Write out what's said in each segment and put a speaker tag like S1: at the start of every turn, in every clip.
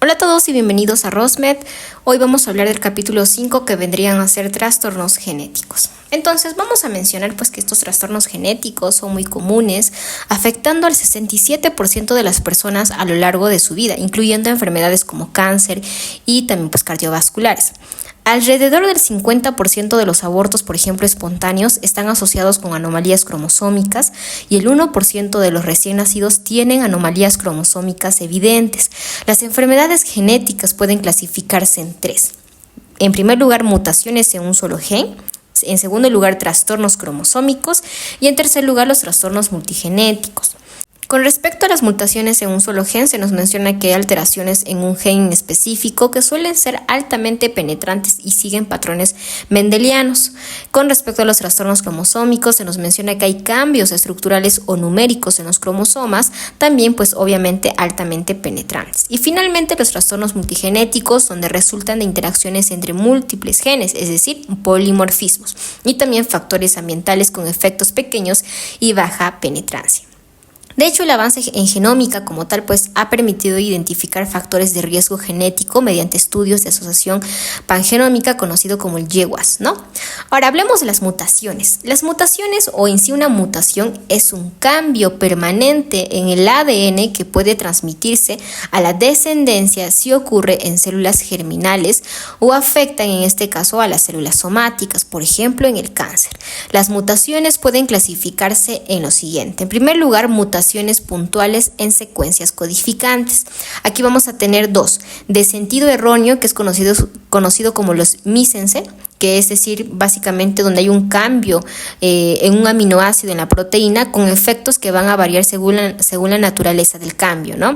S1: Hola a todos y bienvenidos a RosMed. Hoy vamos a hablar del capítulo 5 que vendrían a ser trastornos genéticos. Entonces vamos a mencionar que estos trastornos genéticos son muy comunes, afectando al 67% de las personas a lo largo de su vida, incluyendo enfermedades como cáncer y también cardiovasculares. Alrededor del 50% de los abortos, por ejemplo, espontáneos, están asociados con anomalías cromosómicas y el 1% de los recién nacidos tienen anomalías cromosómicas evidentes. Las enfermedades genéticas pueden clasificarse en tres. En primer lugar, mutaciones en un solo gen. En segundo lugar, trastornos cromosómicos. Y en tercer lugar, los trastornos multigenéticos. Con respecto a las mutaciones en un solo gen, se nos menciona que hay alteraciones en un gen específico que suelen ser altamente penetrantes y siguen patrones mendelianos. Con respecto a los trastornos cromosómicos, se nos menciona que hay cambios estructurales o numéricos en los cromosomas, también obviamente altamente penetrantes. Y finalmente los trastornos multigenéticos, donde resultan de interacciones entre múltiples genes, es decir, polimorfismos, y también factores ambientales con efectos pequeños y baja penetrancia. De hecho, el avance en genómica como tal ha permitido identificar factores de riesgo genético mediante estudios de asociación pangenómica conocido como el GWAS, ¿no? Ahora hablemos de las mutaciones. Las mutaciones o en sí una mutación es un cambio permanente en el ADN que puede transmitirse a la descendencia si ocurre en células germinales o afectan en este caso a las células somáticas, por ejemplo en el cáncer. Las mutaciones pueden clasificarse en lo siguiente. En primer lugar, mutaciones puntuales en secuencias codificantes. Aquí vamos a tener dos: de sentido erróneo, que es conocido como los missense, que es decir, básicamente donde hay un cambio en un aminoácido en la proteína con efectos que van a variar según la naturaleza del cambio, ¿no?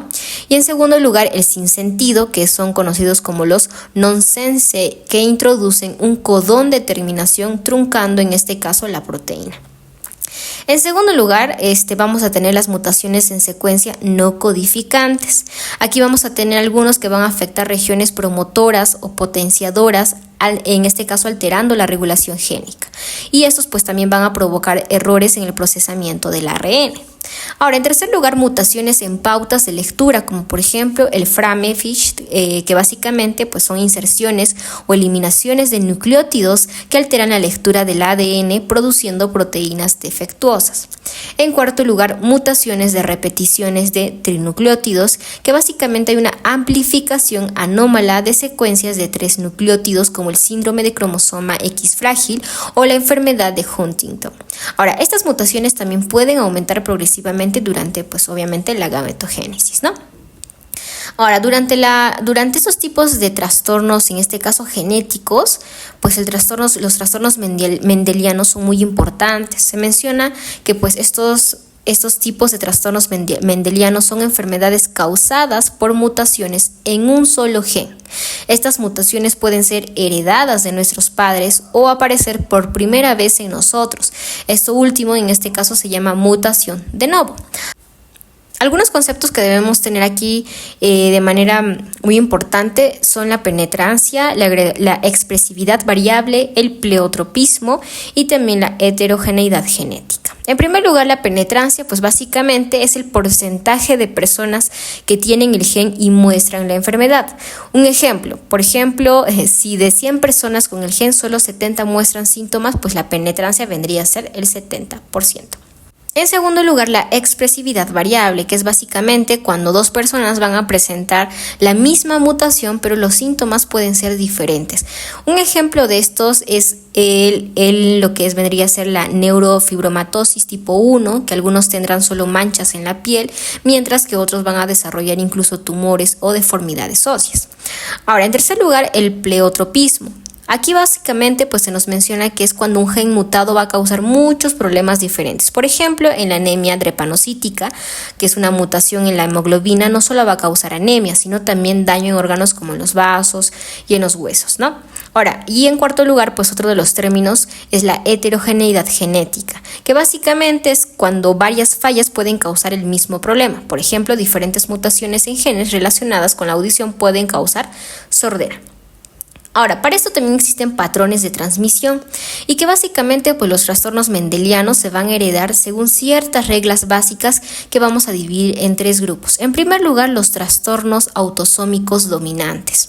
S1: Y en segundo lugar, el sinsentido, que son conocidos como los nonsense, que introducen un codón de terminación truncando en este caso la proteína. En segundo lugar, vamos a tener las mutaciones en secuencia no codificantes. Aquí vamos a tener algunos que van a afectar regiones promotoras o potenciadoras, en este caso alterando la regulación génica. Y estos también van a provocar errores en el procesamiento del ARN. Ahora, en tercer lugar, mutaciones en pautas de lectura, como por ejemplo el Framé-Fish, que básicamente son inserciones o eliminaciones de nucleótidos que alteran la lectura del ADN produciendo proteínas defectuosas. En cuarto lugar, mutaciones de repeticiones de trinucleótidos, que básicamente hay una amplificación anómala de secuencias de 3 nucleótidos como el síndrome de cromosoma X frágil o la enfermedad de Huntington. Ahora, estas mutaciones también pueden aumentar progresivamente durante, obviamente, la gametogénesis, ¿no? Ahora, durante estos tipos de trastornos, en este caso genéticos, los trastornos mendelianos son muy importantes. Se menciona que estos tipos de trastornos mendelianos son enfermedades causadas por mutaciones en un solo gen. Estas mutaciones pueden ser heredadas de nuestros padres o aparecer por primera vez en nosotros. Esto último, en este caso, se llama mutación de novo. Algunos conceptos que debemos tener aquí de manera muy importante son la penetrancia, la expresividad variable, el pleiotropismo y también la heterogeneidad genética. En primer lugar, la penetrancia, básicamente es el porcentaje de personas que tienen el gen y muestran la enfermedad. Un ejemplo, si de 100 personas con el gen solo 70 muestran síntomas, la penetrancia vendría a ser el 70%. En segundo lugar, la expresividad variable, que es básicamente cuando dos personas van a presentar la misma mutación, pero los síntomas pueden ser diferentes. Un ejemplo de estos es lo que vendría a ser la neurofibromatosis tipo 1, que algunos tendrán solo manchas en la piel, mientras que otros van a desarrollar incluso tumores o deformidades óseas. Ahora, en tercer lugar, el pleiotropismo. Aquí básicamente se nos menciona que es cuando un gen mutado va a causar muchos problemas diferentes. Por ejemplo, en la anemia drepanocítica, que es una mutación en la hemoglobina, no solo va a causar anemia, sino también daño en órganos como en los vasos y en los huesos, ¿no? Ahora, y en cuarto lugar, otro de los términos es la heterogeneidad genética, que básicamente es cuando varias fallas pueden causar el mismo problema. Por ejemplo, diferentes mutaciones en genes relacionadas con la audición pueden causar sordera. Ahora, para esto también existen patrones de transmisión y que básicamente pues los trastornos mendelianos se van a heredar según ciertas reglas básicas que vamos a dividir en 3 grupos. En primer lugar, los trastornos autosómicos dominantes.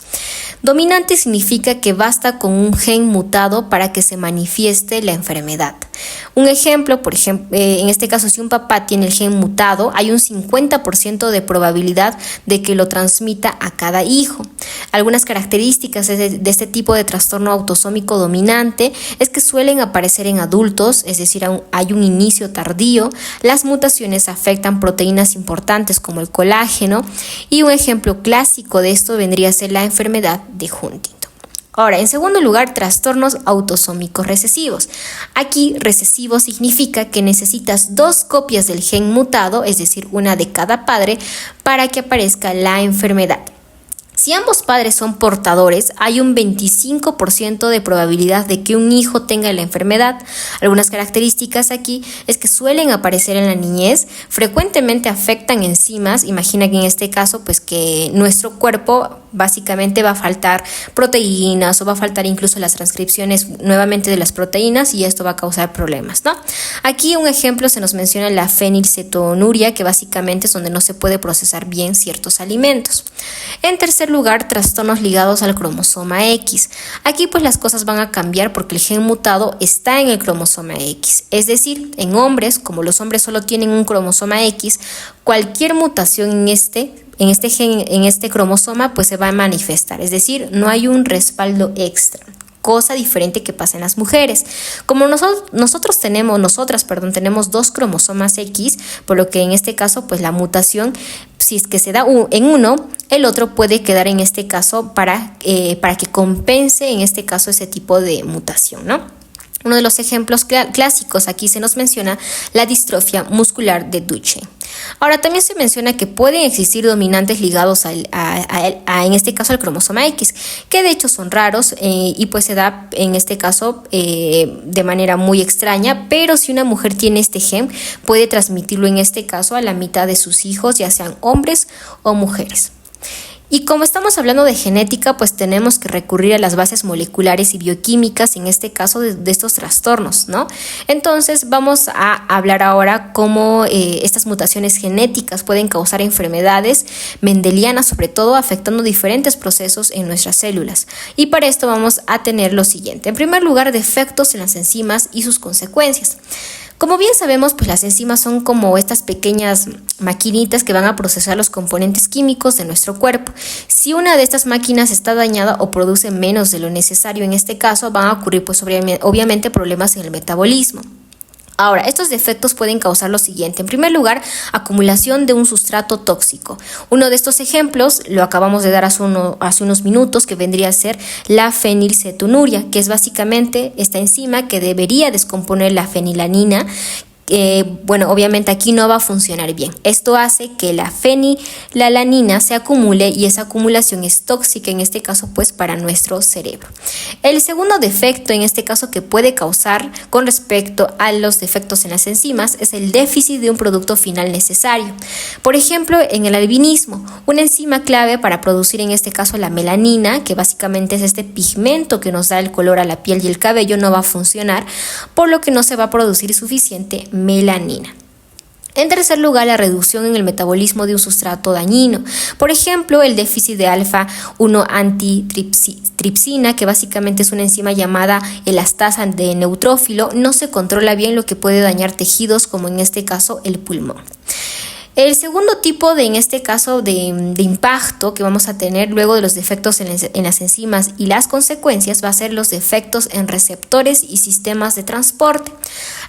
S1: Dominante significa que basta con un gen mutado para que se manifieste la enfermedad. Un ejemplo, por ejemplo, en este caso, si un papá tiene el gen mutado, hay un 50% de probabilidad de que lo transmita a cada hijo. Algunas características de este tipo de trastorno autosómico dominante es que suelen aparecer en adultos, es decir, hay un inicio tardío. Las mutaciones afectan proteínas importantes como el colágeno, y un ejemplo clásico de esto vendría a ser la enfermedad de Huntington. Ahora, en segundo lugar, trastornos autosómicos recesivos. Aquí, recesivo significa que necesitas 2 copias del gen mutado, es decir, una de cada padre, para que aparezca la enfermedad. Si ambos padres son portadores, hay un 25% de probabilidad de que un hijo tenga la enfermedad. Algunas características aquí es que suelen aparecer en la niñez, frecuentemente afectan enzimas. Imagina que en este caso, pues que nuestro cuerpo básicamente va a faltar proteínas o va a faltar incluso las transcripciones nuevamente de las proteínas y esto va a causar problemas, ¿no? Aquí un ejemplo se nos menciona la fenilcetonuria, que básicamente es donde no se puede procesar bien ciertos alimentos. En tercer lugar, trastornos ligados al cromosoma X. Aquí pues las cosas van a cambiar porque el gen mutado está en el cromosoma X. Es decir, en hombres, como los hombres solo tienen un cromosoma X, cualquier mutación en este cromosoma pues se va a manifestar. Es decir, no hay un respaldo extra. Cosa diferente que pasa en las mujeres. Como nosotras tenemos 2 cromosomas X, por lo que en este caso, pues la mutación, si es que se da en uno, el otro puede quedar en este caso para que compense en este caso ese tipo de mutación, ¿no? Uno de los ejemplos clásicos aquí se nos menciona la distrofia muscular de Duchenne. Ahora también se menciona que pueden existir dominantes ligados en este caso al cromosoma X, que de hecho son raros y pues se da en este caso de manera muy extraña, pero si una mujer tiene este gen puede transmitirlo en este caso a la mitad de sus hijos, ya sean hombres o mujeres. Y como estamos hablando de genética, pues tenemos que recurrir a las bases moleculares y bioquímicas, en este caso de estos trastornos, ¿no? Entonces vamos a hablar ahora cómo estas mutaciones genéticas pueden causar enfermedades mendelianas, sobre todo afectando diferentes procesos en nuestras células. Y para esto vamos a tener lo siguiente. En primer lugar, defectos en las enzimas y sus consecuencias. Como bien sabemos, pues las enzimas son como estas pequeñas maquinitas que van a procesar los componentes químicos de nuestro cuerpo. Si una de estas máquinas está dañada o produce menos de lo necesario en este caso, van a ocurrir pues obviamente problemas en el metabolismo. Ahora, estos defectos pueden causar lo siguiente. En primer lugar, acumulación de un sustrato tóxico. Uno de estos ejemplos lo acabamos de dar hace unos minutos, que vendría a ser la fenilcetonuria, que es básicamente esta enzima que debería descomponer la fenilanina. Obviamente aquí no va a funcionar bien. Esto hace que la fenilalanina se acumule y esa acumulación es tóxica, en este caso pues para nuestro cerebro. El segundo defecto en este caso que puede causar con respecto a los defectos en las enzimas es el déficit de un producto final necesario. Por ejemplo, en el albinismo, una enzima clave para producir en este caso la melanina, que básicamente es este pigmento que nos da el color a la piel y el cabello, no va a funcionar, por lo que no se va a producir suficiente melanina. En tercer lugar, la reducción en el metabolismo de un sustrato dañino. Por ejemplo, el déficit de alfa-1 antitripsina, que básicamente es una enzima llamada elastasa de neutrófilo, no se controla bien, lo que puede dañar tejidos como en este caso el pulmón. El segundo tipo en este caso de impacto que vamos a tener luego de los defectos en las enzimas y las consecuencias va a ser los defectos en receptores y sistemas de transporte.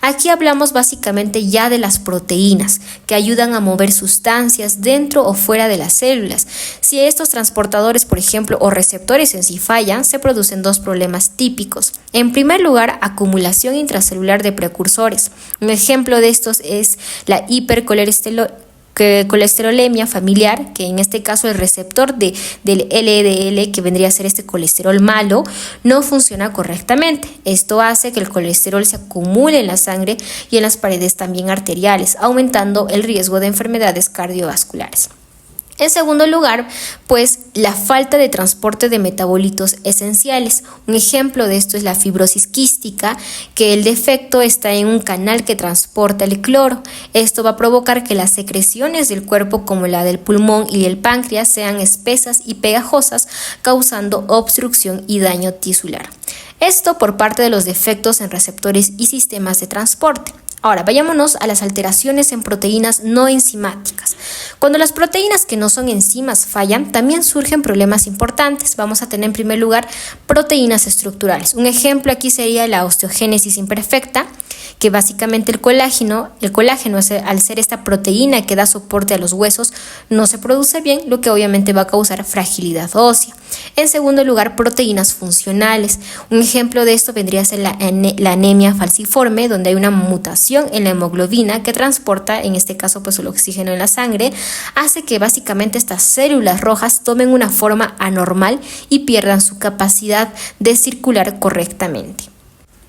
S1: Aquí hablamos básicamente ya de las proteínas que ayudan a mover sustancias dentro o fuera de las células. Si estos transportadores, por ejemplo, o receptores en sí fallan, se producen 2 problemas típicos. En primer lugar, acumulación intracelular de precursores. Un ejemplo de estos es la hipercolesterolemia familiar, que en este caso el receptor del LDL, que vendría a ser este colesterol malo, no funciona correctamente. Esto hace que el colesterol se acumule en la sangre y en las paredes también arteriales, aumentando el riesgo de enfermedades cardiovasculares. En segundo lugar, pues la falta de transporte de metabolitos esenciales. Un ejemplo de esto es la fibrosis quística, que el defecto está en un canal que transporta el cloro. Esto va a provocar que las secreciones del cuerpo, como la del pulmón y el páncreas, sean espesas y pegajosas, causando obstrucción y daño tisular. Esto por parte de los defectos en receptores y sistemas de transporte. Ahora, vayámonos a las alteraciones en proteínas no enzimáticas. Cuando las proteínas que no son enzimas fallan, también surgen problemas importantes. Vamos a tener en primer lugar proteínas estructurales. Un ejemplo aquí sería la osteogénesis imperfecta, que básicamente el colágeno al ser esta proteína que da soporte a los huesos, no se produce bien, lo que obviamente va a causar fragilidad ósea. En segundo lugar, proteínas funcionales. Un ejemplo de esto vendría a ser la anemia falciforme, donde hay una mutación en la hemoglobina que transporta, en este caso, pues el oxígeno en la sangre, hace que básicamente estas células rojas tomen una forma anormal y pierdan su capacidad de circular correctamente.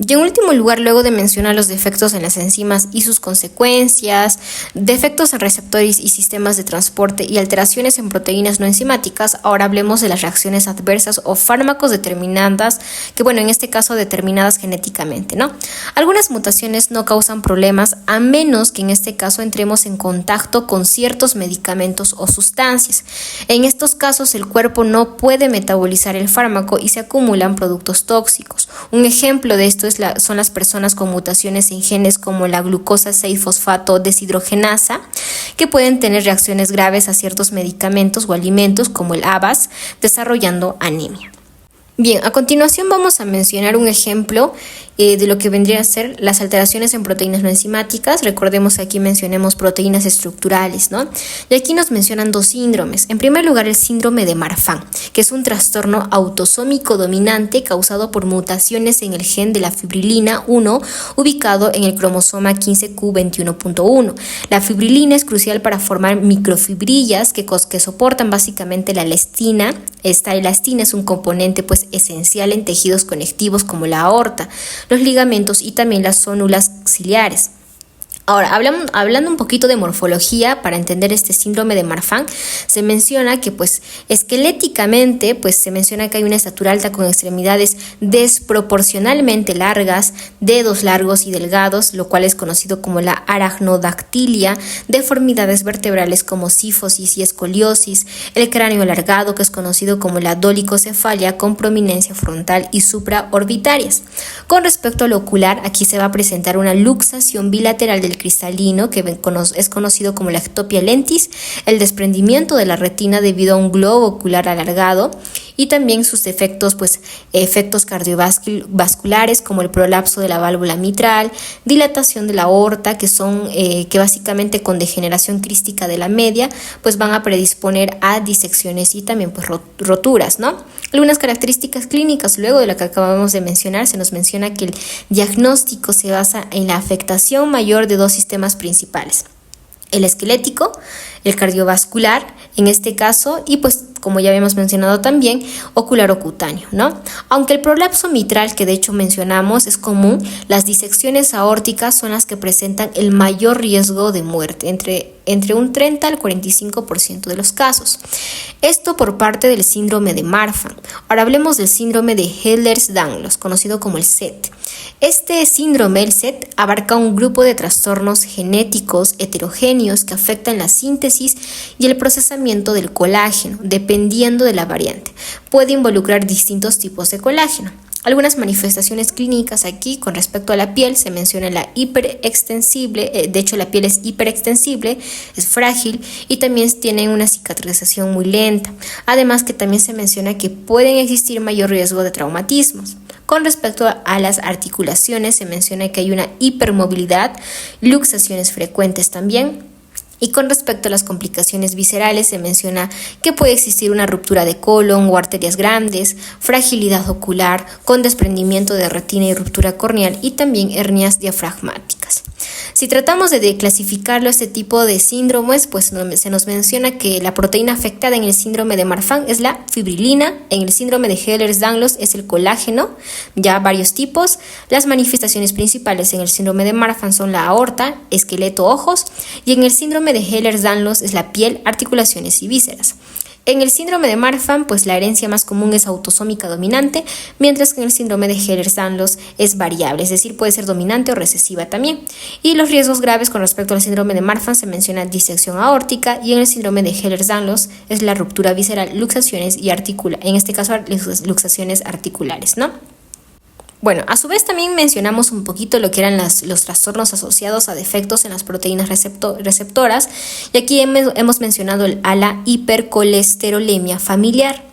S1: Y en último lugar, luego de mencionar los defectos en las enzimas y sus consecuencias, defectos en receptores y sistemas de transporte y alteraciones en proteínas no enzimáticas, ahora hablemos de las reacciones adversas o fármacos determinadas, que en este caso determinadas genéticamente, ¿no? Algunas mutaciones no causan problemas a menos que en este caso entremos en contacto con ciertos medicamentos o sustancias. En estos casos el cuerpo no puede metabolizar el fármaco y se acumulan productos tóxicos. Un ejemplo de esto son las personas con mutaciones en genes como la glucosa 6-fosfato deshidrogenasa, que pueden tener reacciones graves a ciertos medicamentos o alimentos como el ABAS, desarrollando anemia. Bien, a continuación vamos a mencionar un ejemplo de lo que vendría a ser las alteraciones en proteínas no enzimáticas. Recordemos que aquí mencionemos proteínas estructurales, ¿no? Y aquí nos mencionan dos síndromes. En primer lugar, el síndrome de Marfan, que es un trastorno autosómico dominante causado por mutaciones en el gen de la fibrilina 1 ubicado en el cromosoma 15q21.1. La fibrilina es crucial para formar microfibrillas que soportan básicamente la elastina. Esta elastina es un componente esencial en tejidos conectivos como la aorta, los ligamentos y también las células ciliares. Ahora, hablando un poquito de morfología para entender este síndrome de Marfan, se menciona que esqueléticamente se menciona que hay una estatura alta con extremidades desproporcionalmente largas, dedos largos y delgados, lo cual es conocido como la aracnodactilia, deformidades vertebrales como sífosis y escoliosis, el cráneo alargado, que es conocido como la dolicocefalia, con prominencia frontal y supraorbitarias. Con respecto al ocular, aquí se va a presentar una luxación bilateral del cristalino, que es conocido como la ectopia lentis, el desprendimiento de la retina debido a un globo ocular alargado, y también sus efectos cardiovasculares como el prolapso de la válvula mitral, dilatación de la aorta, que básicamente con degeneración crística de la media van a predisponer a disecciones y también roturas, ¿no? Algunas características clínicas, luego de lo que acabamos de mencionar, se nos menciona que el diagnóstico se basa en la afectación mayor de dos sistemas principales: el esquelético, el cardiovascular en este caso, y como ya habíamos mencionado también, ocular o cutáneo, ¿no? Aunque el prolapso mitral, que de hecho mencionamos, es común, las disecciones aórticas son las que presentan el mayor riesgo de muerte, entre un 30 al 45% de los casos. Esto por parte del síndrome de Marfan. Ahora hablemos del síndrome de Ehlers-Danlos, conocido como el SET. Este síndrome, el SET, abarca un grupo de trastornos genéticos heterogéneos que afectan la síntesis y el procesamiento del colágeno, dependiendo de la variante. Puede involucrar distintos tipos de colágeno. Algunas manifestaciones clínicas aquí con respecto a la piel se menciona la hiperextensible, de hecho la piel es hiperextensible, es frágil y también tienen una cicatrización muy lenta. Además que también se menciona que pueden existir mayor riesgo de traumatismos. Con respecto a las articulaciones se menciona que hay una hipermovilidad, luxaciones frecuentes también. Y con respecto a las complicaciones viscerales se menciona que puede existir una ruptura de colon o arterias grandes, fragilidad ocular con desprendimiento de retina y ruptura corneal y también hernias diafragmáticas. básicas. Si tratamos de clasificarlo, este tipo de síndromes, pues se nos menciona que la proteína afectada en el síndrome de Marfan es la fibrilina, en el síndrome de Ehlers-Danlos es el colágeno, ya varios tipos. Las manifestaciones principales en el síndrome de Marfan son la aorta, esqueleto, ojos, y en el síndrome de Ehlers-Danlos es la piel, articulaciones y vísceras. En el síndrome de Marfan, pues la herencia más común es autosómica dominante, mientras que en el síndrome de Ehlers-Danlos es variable, es decir, puede ser dominante o recesiva también. Y los riesgos graves con respecto al síndrome de Marfan se menciona disección aórtica, y en el síndrome de Ehlers-Danlos es la ruptura visceral, luxaciones y en este caso luxaciones articulares, ¿no? Bueno, a su vez también mencionamos un poquito lo que eran los trastornos asociados a defectos en las proteínas receptoras, y aquí hemos mencionado a la hipercolesterolemia familiar,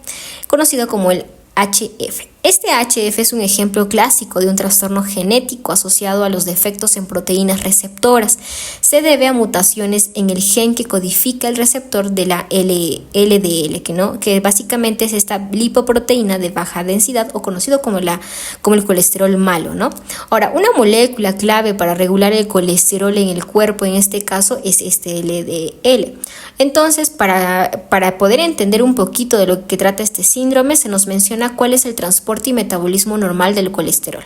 S1: conocido como el HF. Este HF es un ejemplo clásico de un trastorno genético asociado a los defectos en proteínas receptoras. Se debe a mutaciones en el gen que codifica el receptor de la LDL, que básicamente es esta lipoproteína de baja densidad o conocido como el colesterol malo, ¿no? Ahora, una molécula clave para regular el colesterol en el cuerpo, en este caso, es este LDL. Entonces, para poder entender un poquito de lo que trata este síndrome, se nos menciona cuál es el transporte y metabolismo normal del colesterol.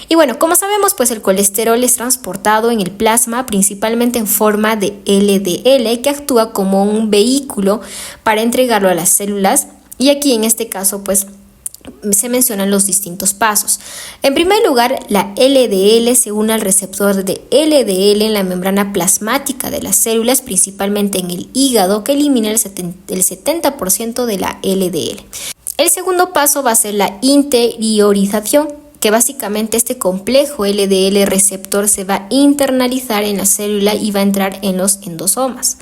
S1: Y bueno, como sabemos, pues el colesterol es transportado en el plasma principalmente en forma de LDL, que actúa como un vehículo para entregarlo a las células, y aquí en este caso pues se mencionan los distintos pasos. En primer lugar, la LDL se une al receptor de LDL en la membrana plasmática de las células, principalmente en el hígado, que elimina el 70% de la LDL. El segundo paso va a ser la interiorización, que básicamente este complejo LDL receptor se va a internalizar en la célula y va a entrar en los endosomas.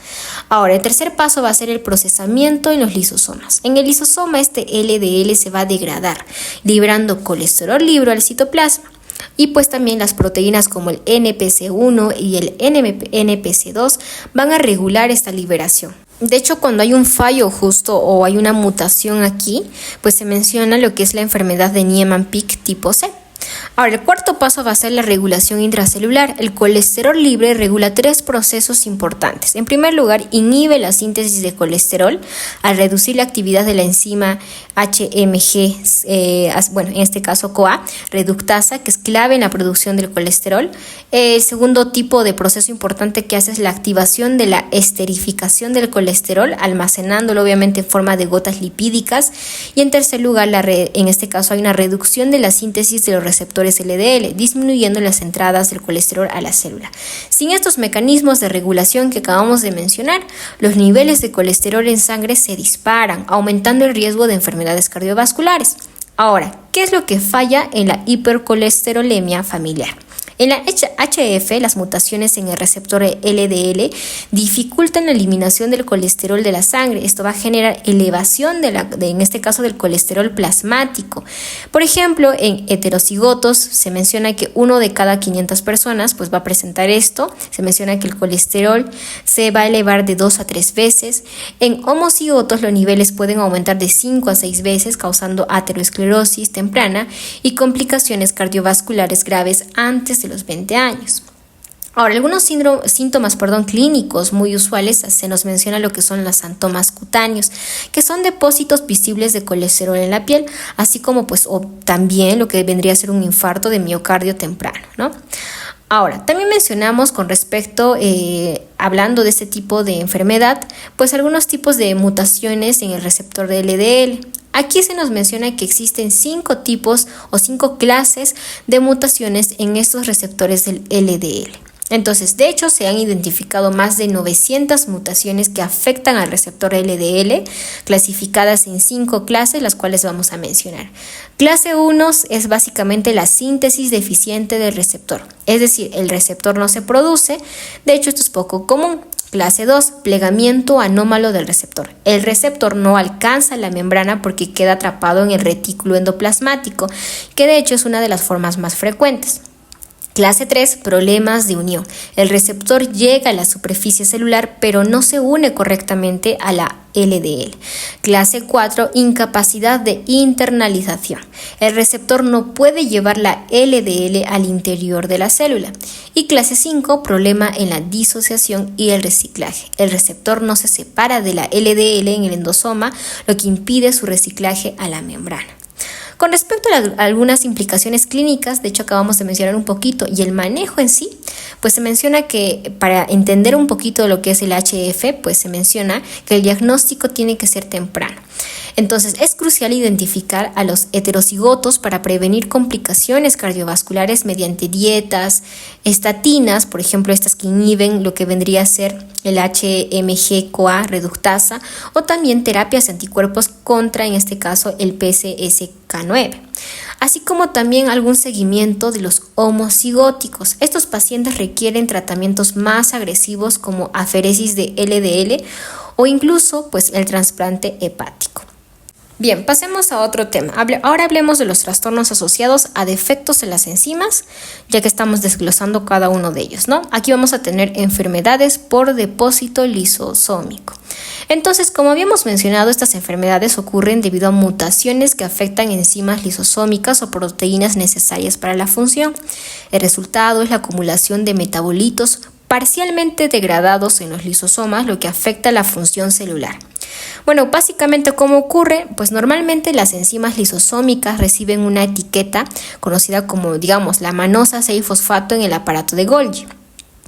S1: Ahora, el tercer paso va a ser el procesamiento en los lisosomas. En el lisosoma este LDL se va a degradar, liberando colesterol libre al citoplasma. Y pues también las proteínas como el NPC1 y el NPC2 van a regular esta liberación. De hecho, cuando hay un fallo justo o hay una mutación aquí, pues se menciona lo que es la enfermedad de Niemann-Pick tipo C. Ahora, el cuarto paso va a ser la regulación intracelular. El colesterol libre regula 3 procesos importantes. En primer lugar, inhibe la síntesis de colesterol al reducir la actividad de la enzima HMG, en este caso CoA, reductasa, que es clave en la producción del colesterol. El segundo tipo de proceso importante que hace es la activación de la esterificación del colesterol, almacenándolo obviamente en forma de gotas lipídicas. Y en tercer lugar, en este caso hay una reducción de la síntesis de los receptores LDL, disminuyendo las entradas del colesterol a la célula. Sin estos mecanismos de regulación que acabamos de mencionar, los niveles de colesterol en sangre se disparan, aumentando el riesgo de enfermedades cardiovasculares. Ahora, ¿qué es lo que falla en la hipercolesterolemia familiar? En la HF, las mutaciones en el receptor LDL dificultan la eliminación del colesterol de la sangre. Esto va a generar elevación en este caso del colesterol plasmático. Por ejemplo, en heterocigotos se menciona que 1 de cada 500 personas pues va a presentar esto. Se menciona que el colesterol se va a elevar de 2 a 3 veces. En homocigotos los niveles pueden aumentar de 5 a 6 veces, causando aterosclerosis temprana y complicaciones cardiovasculares graves antes de los 20 años. Ahora, algunos síntomas clínicos muy usuales se nos menciona lo que son los xantomas cutáneos, que son depósitos visibles de colesterol en la piel, así como o también lo que vendría a ser un infarto de miocardio temprano, ¿no? Ahora, también mencionamos con respecto, hablando de este tipo de enfermedad, pues algunos tipos de mutaciones en el receptor de LDL. Aquí se nos menciona que existen 5 tipos o 5 clases de mutaciones en estos receptores del LDL. Entonces, de hecho, se han identificado más de 900 mutaciones que afectan al receptor LDL, clasificadas en 5 clases, las cuales vamos a mencionar. Clase 1 es básicamente la síntesis deficiente del receptor, es decir, el receptor no se produce, de hecho esto es poco común. Clase 2, plegamiento anómalo del receptor. El receptor no alcanza la membrana porque queda atrapado en el retículo endoplasmático, que de hecho es una de las formas más frecuentes. Clase 3, problemas de unión. El receptor llega a la superficie celular, pero no se une correctamente a la LDL. Clase 4, incapacidad de internalización. El receptor no puede llevar la LDL al interior de la célula. Y clase 5, problema en la disociación y el reciclaje. El receptor no se separa de la LDL en el endosoma, lo que impide su reciclaje a la membrana. Con respecto a algunas implicaciones clínicas, de hecho acabamos de mencionar un poquito, y el manejo en sí, pues se menciona que para entender un poquito lo que es el HF, pues se menciona que el diagnóstico tiene que ser temprano. Entonces, es crucial identificar a los heterocigotos para prevenir complicaciones cardiovasculares mediante dietas, estatinas, por ejemplo, estas que inhiben lo que vendría a ser el HMG-CoA reductasa, o también terapias de anticuerpos contra, en este caso, el PCSK9. Así como también algún seguimiento de los homocigóticos. Estos pacientes requieren tratamientos más agresivos como aferesis de LDL o incluso pues el trasplante hepático. Bien, pasemos a otro tema. Ahora hablemos de los trastornos asociados a defectos en las enzimas, ya que estamos desglosando cada uno de ellos, ¿no? Aquí vamos a tener enfermedades por depósito lisosómico. Entonces, como habíamos mencionado, estas enfermedades ocurren debido a mutaciones que afectan enzimas lisosómicas o proteínas necesarias para la función. El resultado es la acumulación de metabolitos parcialmente degradados en los lisosomas, lo que afecta la función celular. Bueno, básicamente, ¿cómo ocurre? Pues normalmente las enzimas lisosómicas reciben una etiqueta conocida como, digamos, la manosa 6-fosfato en el aparato de Golgi,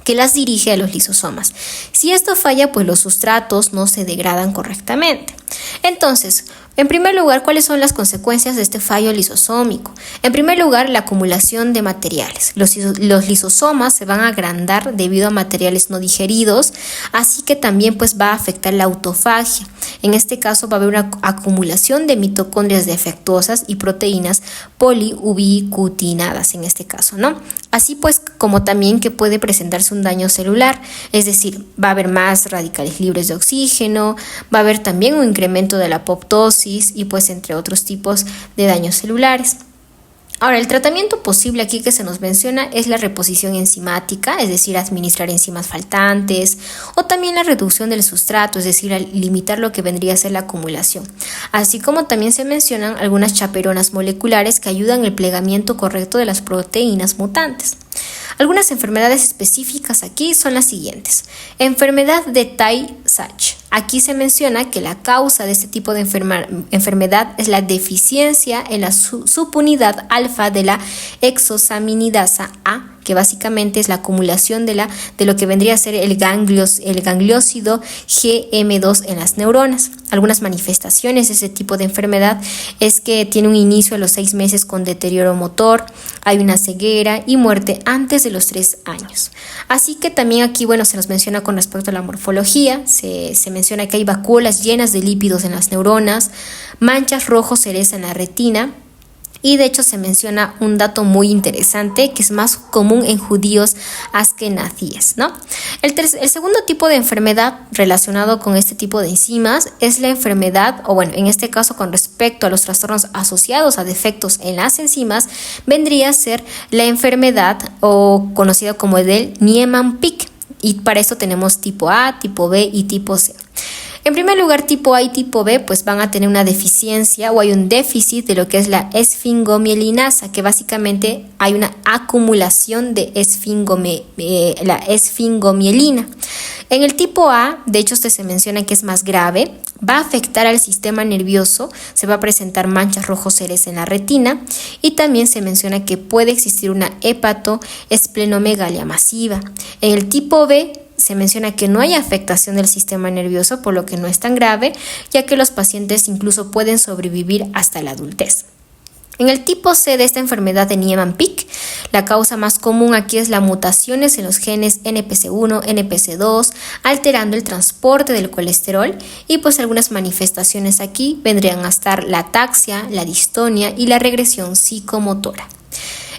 S1: que las dirige a los lisosomas. Si esto falla, pues los sustratos no se degradan correctamente. Entonces, en primer lugar, ¿cuáles son las consecuencias de este fallo lisosómico? En primer lugar, la acumulación de materiales. Los lisosomas se van a agrandar debido a materiales no digeridos, así que también pues va a afectar la autofagia. En este caso va a haber una acumulación de mitocondrias defectuosas y proteínas poliubiquitinadas en este caso, ¿no? Así pues, como también que puede presentarse un daño celular, es decir, va a haber más radicales libres de oxígeno, va a haber también un incremento de la apoptosis y pues entre otros tipos de daños celulares. Ahora, el tratamiento posible aquí que se nos menciona es la reposición enzimática, es decir, administrar enzimas faltantes, o también la reducción del sustrato, es decir, limitar lo que vendría a ser la acumulación. Así como también se mencionan algunas chaperonas moleculares que ayudan el plegamiento correcto de las proteínas mutantes. Algunas enfermedades específicas aquí son las siguientes. Enfermedad de Tay-Sachs. Aquí se menciona que la causa de este tipo de enfermedad es la deficiencia en la subunidad alfa de la exosaminidasa A, que básicamente es la acumulación de lo que vendría a ser el gangliósido GM2 en las neuronas. Algunas manifestaciones de ese tipo de enfermedad es que tiene un inicio a los 6 meses con deterioro motor, hay una ceguera y muerte antes de los 3 años. Así que también aquí, bueno, se nos menciona con respecto a la morfología, se menciona que hay vacuolas llenas de lípidos en las neuronas, manchas rojo cereza en la retina. Y de hecho se menciona un dato muy interesante que es más común en judíos askenazíes, ¿no? El segundo tipo de enfermedad relacionado con este tipo de enzimas es la enfermedad, o bueno, en este caso con respecto a los trastornos asociados a defectos en las enzimas, vendría a ser la enfermedad o conocida como del Niemann-Pick. Y para eso tenemos tipo A, tipo B y tipo C. En primer lugar, tipo A y tipo B pues van a tener una deficiencia o hay un déficit de lo que es la esfingomielinasa, que básicamente hay una acumulación de la esfingomielina. En el tipo A, de hecho se menciona que es más grave, va a afectar al sistema nervioso, se va a presentar manchas rojo-ceres en la retina y también se menciona que puede existir una hepatoesplenomegalia masiva. En el tipo B, se menciona que no hay afectación del sistema nervioso, por lo que no es tan grave, ya que los pacientes incluso pueden sobrevivir hasta la adultez. En el tipo C de esta enfermedad de Niemann-Pick, la causa más común aquí es las mutaciones en los genes NPC1, NPC2, alterando el transporte del colesterol y pues algunas manifestaciones aquí vendrían a estar la ataxia, la distonia y la regresión psicomotora.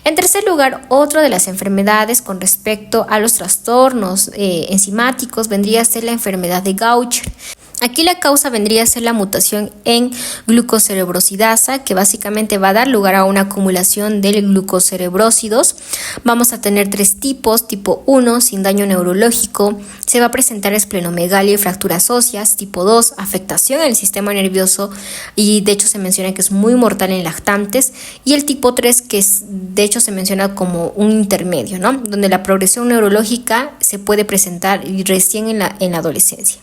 S1: En tercer lugar, otra de las enfermedades con respecto a los trastornos enzimáticos vendría a ser la enfermedad de Gaucher. Aquí la causa vendría a ser la mutación en glucocerebrosidasa, que básicamente va a dar lugar a una acumulación de glucocerebrósidos. Vamos a tener 3 tipos. Tipo 1, sin daño neurológico, se va a presentar esplenomegalia y fracturas óseas. Tipo 2, afectación en el sistema nervioso y de hecho se menciona que es muy mortal en lactantes. Y el tipo 3, que de hecho se menciona como un intermedio, ¿no? Donde la progresión neurológica se puede presentar recién en la adolescencia.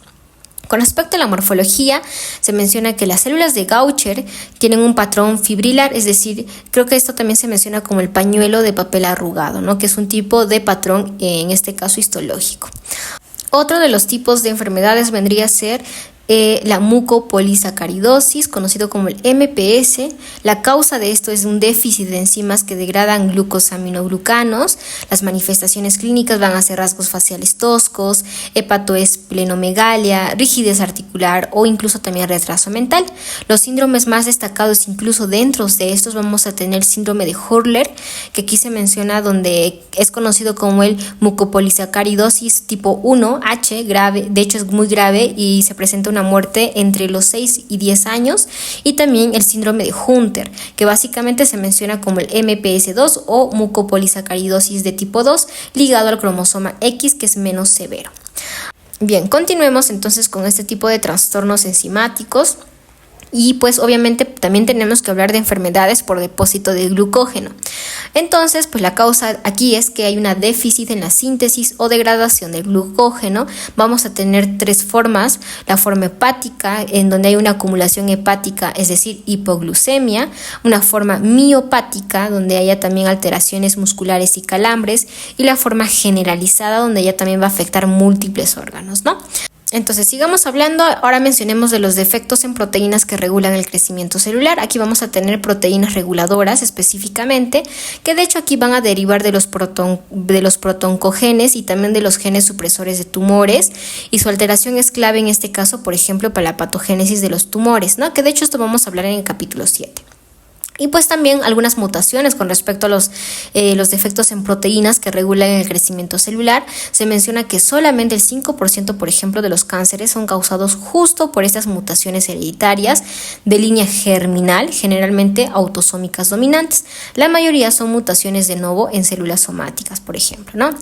S1: Con respecto a la morfología, se menciona que las células de Gaucher tienen un patrón fibrilar, es decir, creo que esto también se menciona como el pañuelo de papel arrugado, ¿no? Que es un tipo de patrón, en este caso histológico. Otro de los tipos de enfermedades vendría a ser la mucopolisacaridosis, conocido como el MPS. La causa de esto es un déficit de enzimas que degradan glucosaminoglucanos. Las manifestaciones clínicas van a ser rasgos faciales toscos, hepatoesplenomegalia, rigidez articular o incluso también retraso mental. Los síndromes más destacados, incluso dentro de estos, vamos a tener síndrome de Hurler, que aquí se menciona, donde es conocido como el mucopolisacaridosis tipo 1H, grave, de hecho es muy grave y se presenta una muerte entre los 6 y 10 años, y también el síndrome de Hunter, que básicamente se menciona como el MPS2 o mucopolisacaridosis de tipo 2, ligado al cromosoma X, que es menos severo. Bien, continuemos entonces con este tipo de trastornos enzimáticos. Y pues obviamente también tenemos que hablar de enfermedades por depósito de glucógeno. Entonces, pues la causa aquí es que hay una déficit en la síntesis o degradación del glucógeno. Vamos a tener 3 formas: la forma hepática, en donde hay una acumulación hepática, es decir, hipoglucemia; una forma miopática, donde haya también alteraciones musculares y calambres; y la forma generalizada, donde ya también va a afectar múltiples órganos, ¿no? Entonces, sigamos hablando. Ahora mencionemos de los defectos en proteínas que regulan el crecimiento celular. Aquí vamos a tener proteínas reguladoras específicamente, que de hecho aquí van a derivar de los protoncogenes y también de los genes supresores de tumores, y su alteración es clave en este caso, por ejemplo, para la patogénesis de los tumores, ¿no? Que de hecho esto vamos a hablar en el capítulo 7. Y pues también algunas mutaciones con respecto a los defectos en proteínas que regulan el crecimiento celular. Se menciona que solamente el 5%, por ejemplo, de los cánceres son causados justo por estas mutaciones hereditarias de línea germinal, generalmente autosómicas dominantes. La mayoría son mutaciones de novo en células somáticas, por ejemplo, ¿no?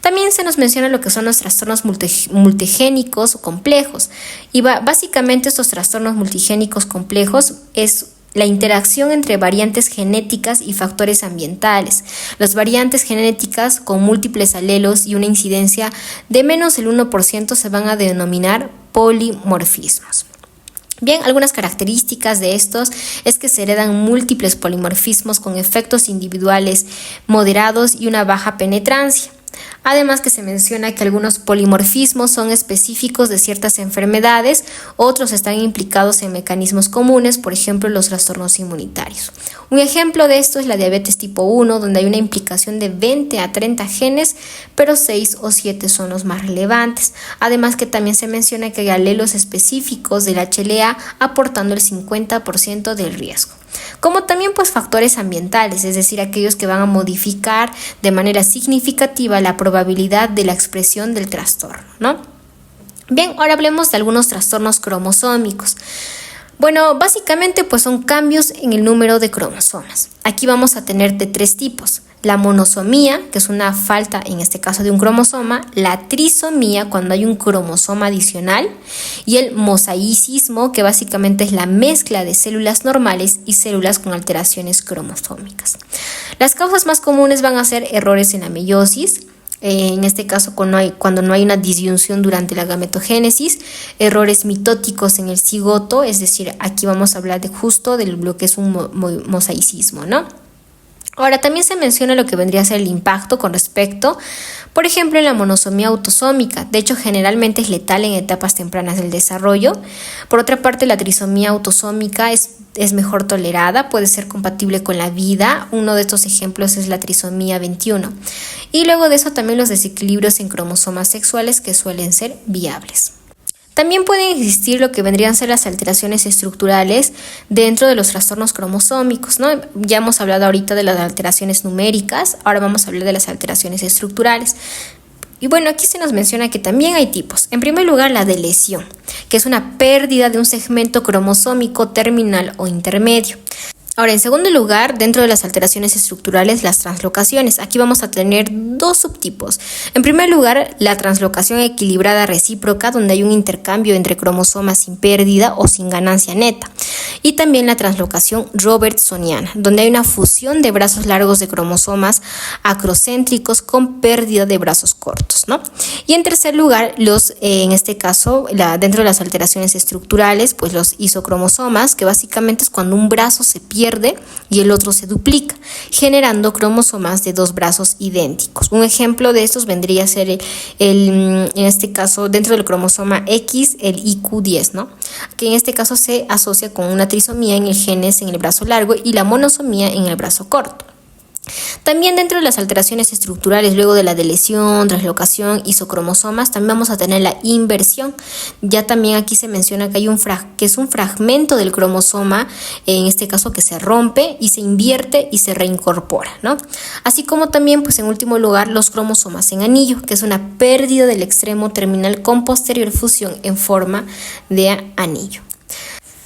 S1: También se nos menciona lo que son los trastornos multigénicos o complejos. Y básicamente estos trastornos multigénicos complejos es la interacción entre variantes genéticas y factores ambientales. Las variantes genéticas con múltiples alelos y una incidencia de menos del 1% se van a denominar polimorfismos. Bien, algunas características de estos es que se heredan múltiples polimorfismos con efectos individuales moderados y una baja penetrancia. Además que se menciona que algunos polimorfismos son específicos de ciertas enfermedades, otros están implicados en mecanismos comunes, por ejemplo los trastornos inmunitarios. Un ejemplo de esto es la diabetes tipo 1, donde hay una implicación de 20 a 30 genes, pero 6 o 7 son los más relevantes. Además que también se menciona que hay alelos específicos del HLA aportando el 50% del riesgo. Como también pues factores ambientales, es decir, aquellos que van a modificar de manera significativa la probabilidad de la expresión del trastorno, ¿no? Bien, ahora hablemos de algunos trastornos cromosómicos. Bueno, básicamente pues son cambios en el número de cromosomas. Aquí vamos a tener de 3 tipos: la monosomía, que es una falta en este caso de un cromosoma; la trisomía, cuando hay un cromosoma adicional; y el mosaicismo, que básicamente es la mezcla de células normales y células con alteraciones cromosómicas. Las causas más comunes van a ser errores en la meiosis, en este caso cuando no hay una disyunción durante la gametogénesis; errores mitóticos en el cigoto, es decir, aquí vamos a hablar de lo que es un mosaicismo, ¿no? Ahora, también se menciona lo que vendría a ser el impacto con respecto, por ejemplo, en la monosomía autosómica. De hecho, generalmente es letal en etapas tempranas del desarrollo. Por otra parte, la trisomía autosómica es mejor tolerada, puede ser compatible con la vida. Uno de estos ejemplos es la trisomía 21. Y luego de eso también los desequilibrios en cromosomas sexuales, que suelen ser viables. También pueden existir lo que vendrían a ser las alteraciones estructurales dentro de los trastornos cromosómicos, ¿no? Ya hemos hablado ahorita de las alteraciones numéricas, ahora vamos a hablar de las alteraciones estructurales. Y bueno, aquí se nos menciona que también hay tipos. En primer lugar, la deleción, que es una pérdida de un segmento cromosómico terminal o intermedio. Ahora, en segundo lugar, dentro de las alteraciones estructurales, las translocaciones. Aquí vamos a tener dos subtipos. En primer lugar, la translocación equilibrada recíproca, donde hay un intercambio entre cromosomas sin pérdida o sin ganancia neta. Y también la translocación robertsoniana, donde hay una fusión de brazos largos de cromosomas acrocéntricos con pérdida de brazos cortos, ¿no? Y en tercer lugar, en este caso, dentro de las alteraciones estructurales, pues los isocromosomas, que básicamente es cuando un brazo se pierde y el otro se duplica, generando cromosomas de dos brazos idénticos. Un ejemplo de estos vendría a ser en este caso, dentro del cromosoma X, el IQ10, ¿no? Que en este caso se asocia con una trisomía en el genes en el brazo largo y la monosomía en el brazo corto. También dentro de las alteraciones estructurales, luego de la deleción, translocación, isocromosomas, también vamos a tener la inversión. Ya también aquí se menciona que hay que es un fragmento del cromosoma, en este caso que se rompe y se invierte y se reincorpora, ¿no? Así como también, pues en último lugar, los cromosomas en anillo, que es una pérdida del extremo terminal con posterior fusión en forma de anillo.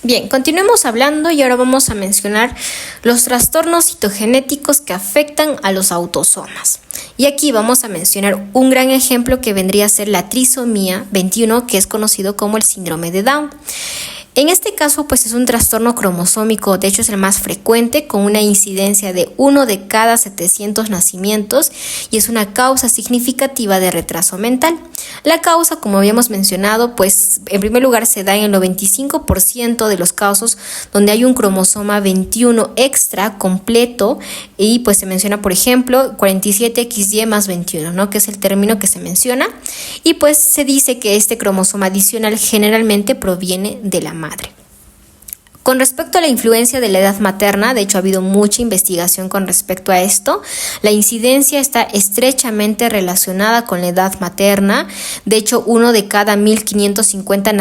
S1: Bien, continuemos hablando y ahora vamos a mencionar los trastornos citogenéticos que afectan a los autosomas. Y aquí vamos a mencionar un gran ejemplo que vendría a ser la trisomía 21, que es conocido como el síndrome de Down. En este caso, pues es un trastorno cromosómico, de hecho es el más frecuente, con una incidencia de 1 de cada 700 nacimientos y es una causa significativa de retraso mental. La causa, como habíamos mencionado, pues en primer lugar se da en el 95% de los casos donde hay un cromosoma 21 extra completo y pues se menciona, por ejemplo, 47XY más 21, ¿no? Que es el término que se menciona, y pues se dice que este cromosoma adicional generalmente proviene de la madre. Con respecto a la influencia de la edad materna, de hecho ha habido mucha investigación con respecto a esto. La incidencia está estrechamente relacionada con la edad materna. De hecho, 1 de cada 1.550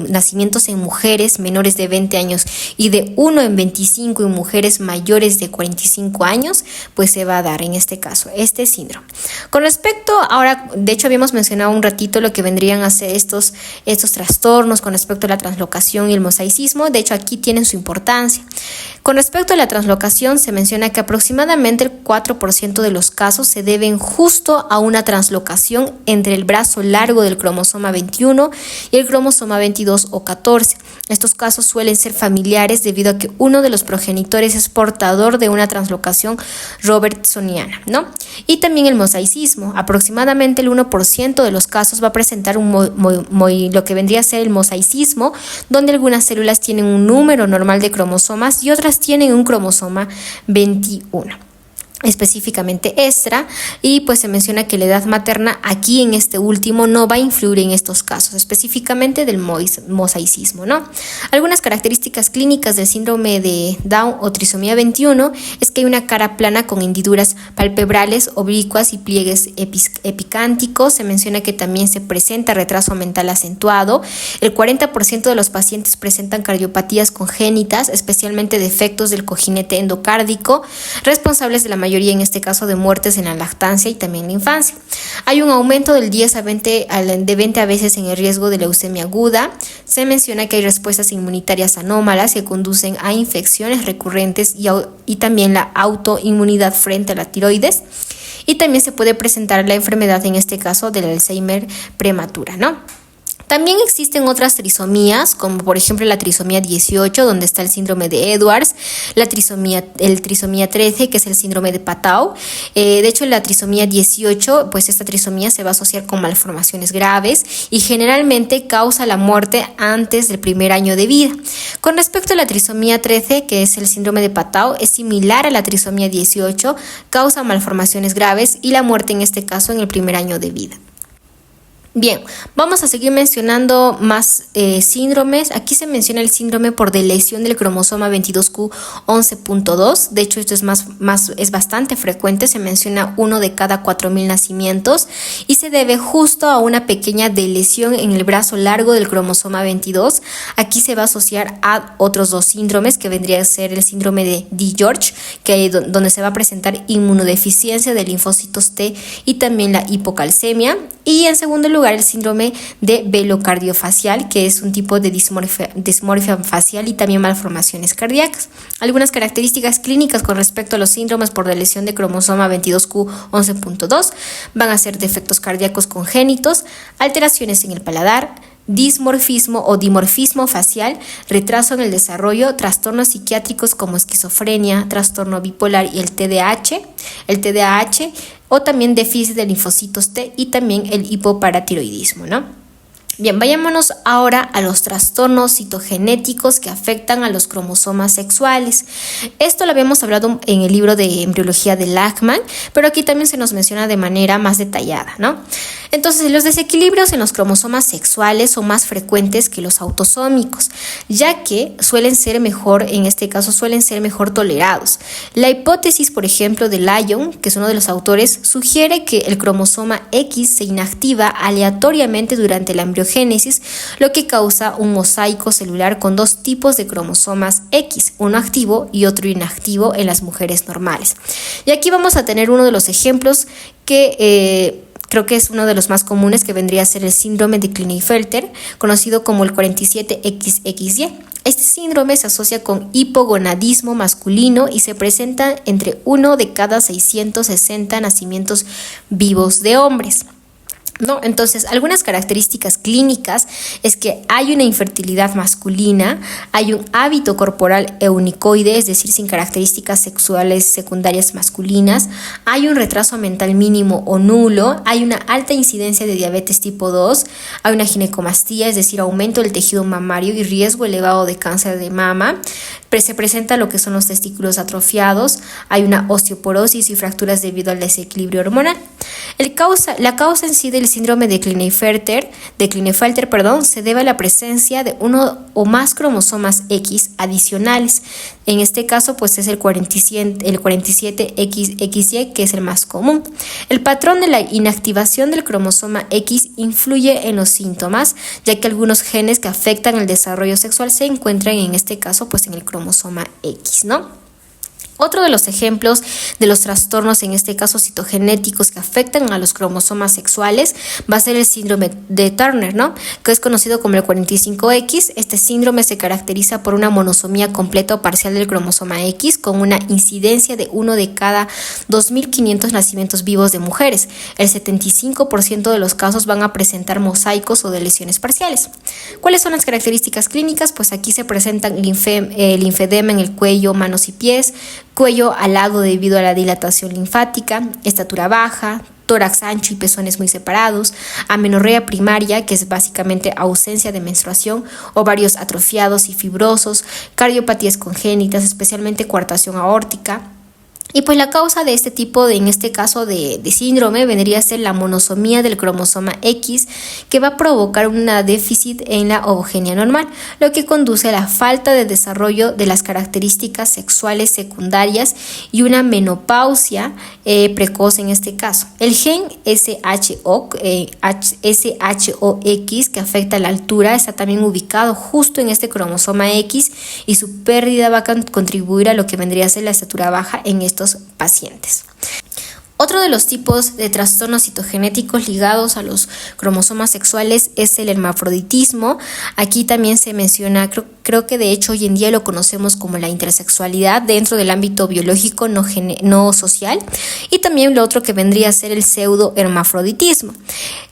S1: nacimientos en mujeres menores de 20 años y de 1 en 25 en mujeres mayores de 45 años, pues se va a dar en este caso este síndrome. Con respecto, ahora, de hecho habíamos mencionado un ratito lo que vendrían a ser estos trastornos con respecto a la translocación y el mosaicismo. De hecho, aquí tienen su importancia. Con respecto a la translocación, se menciona que aproximadamente el 4% de los casos se deben justo a una translocación entre el brazo largo del cromosoma 21 y el cromosoma 22 o 14. Estos casos suelen ser familiares debido a que uno de los progenitores es portador de una translocación robertsoniana, ¿no? Y también el mosaicismo. Aproximadamente el 1% de los casos va a presentar lo que vendría a ser el mosaicismo, donde algunas células tienen un número normal de cromosomas y otras tienen un cromosoma 21. Específicamente extra, y pues se menciona que la edad materna aquí en este último no va a influir en estos casos, específicamente del mosaicismo, ¿no? Algunas características clínicas del síndrome de Down o trisomía 21 es que hay una cara plana con hendiduras palpebrales, oblicuas y pliegues epicánticos. Se menciona que también se presenta retraso mental acentuado. El 40% de los pacientes presentan cardiopatías congénitas, especialmente defectos del cojinete endocárdico, responsables de la mayoría en este caso de muertes en la lactancia y también en la infancia. Hay un aumento del 10 a 20 a veces en el riesgo de leucemia aguda. Se menciona que hay respuestas inmunitarias anómalas que conducen a infecciones recurrentes y también la autoinmunidad frente a la tiroides. Y también se puede presentar la enfermedad, en este caso del Alzheimer prematura, ¿no? También existen otras trisomías, como por ejemplo la trisomía 18, donde está el síndrome de Edwards, el trisomía 13, que es el síndrome de Patau. De hecho, la trisomía 18, pues esta trisomía se va a asociar con malformaciones graves y generalmente causa la muerte antes del primer año de vida. Con respecto a la trisomía 13, que es el síndrome de Patau, es similar a la trisomía 18, causa malformaciones graves y la muerte en este caso en el primer año de vida. Bien, vamos a seguir mencionando más síndromes. Aquí se menciona el síndrome por deleción del cromosoma 22q11.2. De hecho, esto es bastante frecuente. Se menciona 1 de cada 4.000 nacimientos y se debe justo a una pequeña deleción en el brazo largo del cromosoma 22. Aquí se va a asociar a otros dos síndromes, que vendría a ser el síndrome de DiGeorge, donde se va a presentar inmunodeficiencia de linfocitos T y también la hipocalcemia. Y en segundo lugar, el síndrome de velocardiofacial, que es un tipo de dismorfia facial y también malformaciones cardíacas. Algunas características clínicas con respecto a los síndromes por lesión de cromosoma 22q11.2 van a ser defectos cardíacos congénitos, alteraciones en el paladar, dismorfismo o dimorfismo facial, retraso en el desarrollo, trastornos psiquiátricos como esquizofrenia, trastorno bipolar y el TDAH, o también déficit de linfocitos T y también el hipoparatiroidismo, ¿no? Bien, vayámonos ahora a los trastornos citogenéticos que afectan a los cromosomas sexuales. Esto lo habíamos hablado en el libro de embriología de Lachman, pero aquí también se nos menciona de manera más detallada, ¿no? Entonces, los desequilibrios en los cromosomas sexuales son más frecuentes que los autosómicos, ya que suelen ser mejor tolerados. La hipótesis, por ejemplo, de Lyon, que es uno de los autores, sugiere que el cromosoma X se inactiva aleatoriamente durante la embriogénesis, lo que causa un mosaico celular con dos tipos de cromosomas X, uno activo y otro inactivo en las mujeres normales. Y aquí vamos a tener uno de los ejemplos que creo que es uno de los más comunes, que vendría a ser el síndrome de Klinefelter, conocido como el 47XXY. Este síndrome se asocia con hipogonadismo masculino y se presenta entre 1 de cada 660 nacimientos vivos de hombres, ¿no? Entonces, algunas características clínicas es que hay una infertilidad masculina, hay un hábito corporal eunicoide, es decir, sin características sexuales secundarias masculinas, hay un retraso mental mínimo o nulo, hay una alta incidencia de diabetes tipo 2, hay una ginecomastía, es decir, aumento del tejido mamario y riesgo elevado de cáncer de mama. Se presenta lo que son los testículos atrofiados, hay una osteoporosis y fracturas debido al desequilibrio hormonal. La causa en sí del síndrome de Klinefelter, se debe a la presencia de uno o más cromosomas X adicionales. En este caso, pues es el 47XXY, que es el más común. El patrón de la inactivación del cromosoma X influye en los síntomas, ya que algunos genes que afectan el desarrollo sexual se encuentran en este caso, pues en el cromosoma X, ¿no? Otro de los ejemplos de los trastornos, en este caso citogenéticos, que afectan a los cromosomas sexuales va a ser el síndrome de Turner, ¿no? Que es conocido como el 45X. Este síndrome se caracteriza por una monosomía completa o parcial del cromosoma X, con una incidencia de 1 de cada 2.500 nacimientos vivos de mujeres. El 75% de los casos van a presentar mosaicos o de lesiones parciales. ¿Cuáles son las características clínicas? Pues aquí se presentan linfedema en el cuello, manos y pies, cuello alado debido a la dilatación linfática, estatura baja, tórax ancho y pezones muy separados, amenorrea primaria, que es básicamente ausencia de menstruación, ovarios atrofiados y fibrosos, cardiopatías congénitas, especialmente coartación aórtica. Y pues la causa de este tipo en este caso de síndrome vendría a ser la monosomía del cromosoma X, que va a provocar un déficit en la ovogenia normal, lo que conduce a la falta de desarrollo de las características sexuales secundarias y una menopausia precoz en este caso. El gen SHOX, que afecta la altura, está también ubicado justo en este cromosoma X y su pérdida va a contribuir a lo que vendría a ser la estatura baja en estos pacientes. Otro de los tipos de trastornos citogenéticos ligados a los cromosomas sexuales es el hermafroditismo. Aquí también se menciona, creo que de hecho hoy en día lo conocemos como la intersexualidad dentro del ámbito biológico no social, y también lo otro que vendría a ser el pseudohermafroditismo.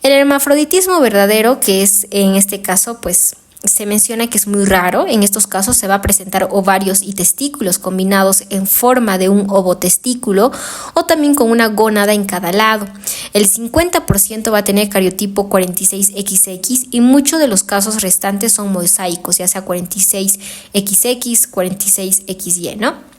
S1: El hermafroditismo verdadero, que es en este caso pues se menciona que es muy raro. En estos casos se va a presentar ovarios y testículos combinados en forma de un ovotestículo o también con una gónada en cada lado. El 50% va a tener cariotipo 46XX y muchos de los casos restantes son mosaicos, ya sea 46XX, 46XY, ¿no?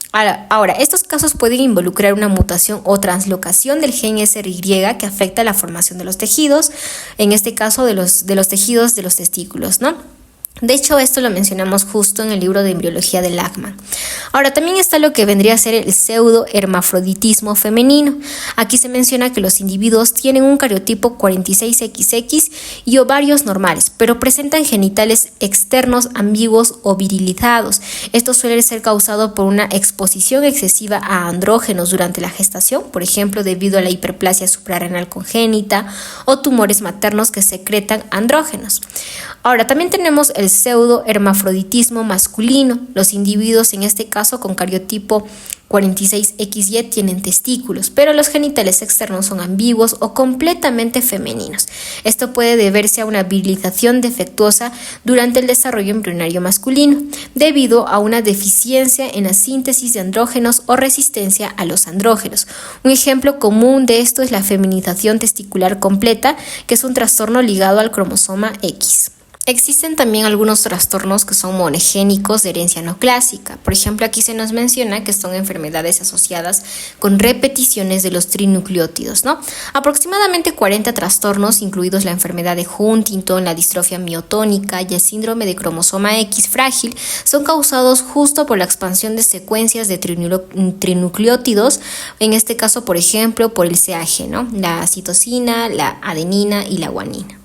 S1: Ahora, estos casos pueden involucrar una mutación o translocación del gen SRY que afecta la formación de los tejidos, en este caso de los tejidos de los testículos, ¿no? De hecho, esto lo mencionamos justo en el libro de embriología de Lachman. Ahora, también está lo que vendría a ser el pseudohermafroditismo femenino. Aquí se menciona que los individuos tienen un cariotipo 46XX y ovarios normales, pero presentan genitales externos ambiguos o virilizados. Esto suele ser causado por una exposición excesiva a andrógenos durante la gestación, por ejemplo, debido a la hiperplasia suprarrenal congénita o tumores maternos que secretan andrógenos. Ahora, también tenemos el pseudohermafroditismo masculino. Los individuos, en este caso con cariotipo 46XY, tienen testículos, pero los genitales externos son ambiguos o completamente femeninos. Esto puede deberse a una virilización defectuosa durante el desarrollo embrionario masculino, debido a una deficiencia en la síntesis de andrógenos o resistencia a los andrógenos. Un ejemplo común de esto es la feminización testicular completa, que es un trastorno ligado al cromosoma X. Existen también algunos trastornos que son monogénicos de herencia no clásica. Por ejemplo, aquí se nos menciona que son enfermedades asociadas con repeticiones de los trinucleótidos, ¿no? Aproximadamente 40 trastornos, incluidos la enfermedad de Huntington, la distrofia miotónica y el síndrome de cromosoma X frágil, son causados justo por la expansión de secuencias de trinucleótidos, en este caso, por ejemplo, por el CAG, ¿no? La citosina, la adenina y la guanina.